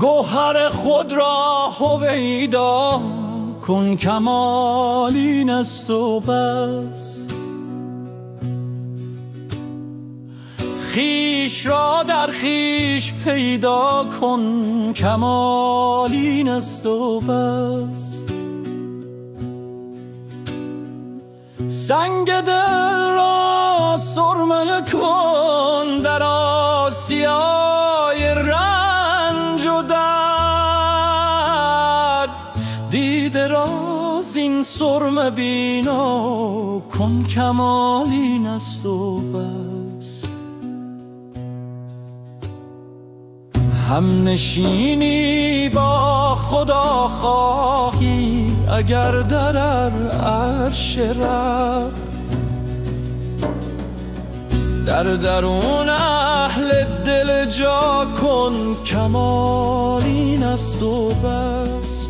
گوهر خود را هویدا کن، کمال این است و بس. خویش را در خویش پیدا کن، کمال این است و بس. سنگ دل را سرمه کن در آسیای رنج و درد. دیده را زین سرمه بینا کن، کمال این است و بس. هم نشینی با خدا خواهی اگر در عرش رب، در درون اهل دل جا کن، کمال این است و بس.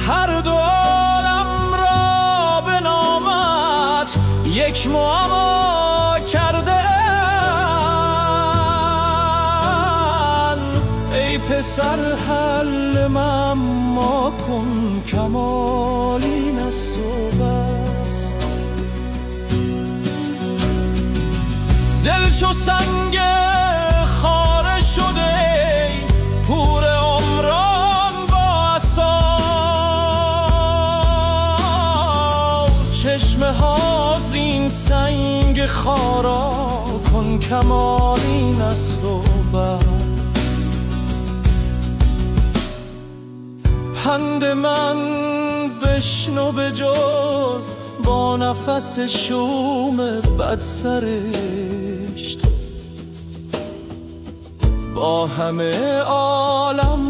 هر دو عالم را به نامت یک معما کرده، ای پسر حل معما کن، کمال این است و بس. دل چو سنگ خاره شده، پور عمران با عصا. چشمه ها زین سنگ خارا کن، کمال این است و بس. پند من بشنو به جز با نفس شوم بدسرشت، با همه عالم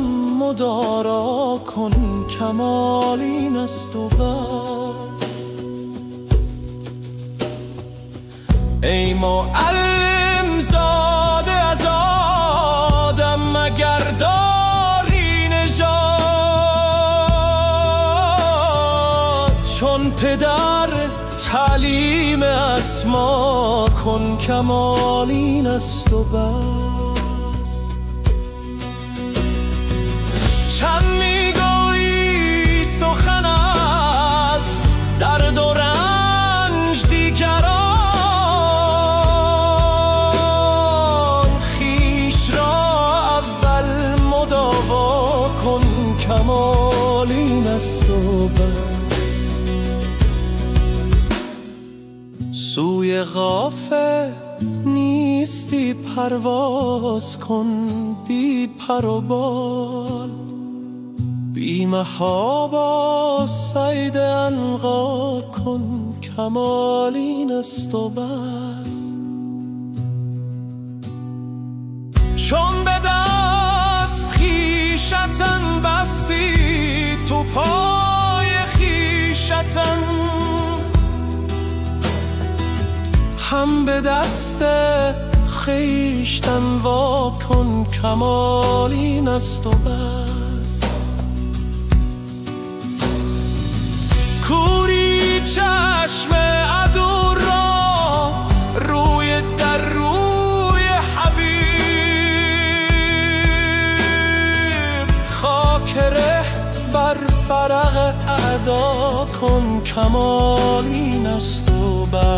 مدارا کن، کمال این است و بس. ای معلم زاده از آدم مگر داری نژاد، چون پدر تعلیم اسما کن، کمال این است و بس. چند میگویی سخن از درد و رنج دیگران، خویش را اول مداوا کن، کمال این است و بس. سوی قافه نیستی پرواز کن، بی پر و بال، بی محابا صید عنقا کن، کمال این است و بس. چون به دست خویشتن بستی تو پای خویشتن، هم به دست خویشتن وا کن، کمال این است و بس. کوری چشم عدو را روی در روی حبیب، خاک ره بر فرق اعدا کن، کمال این است و بس.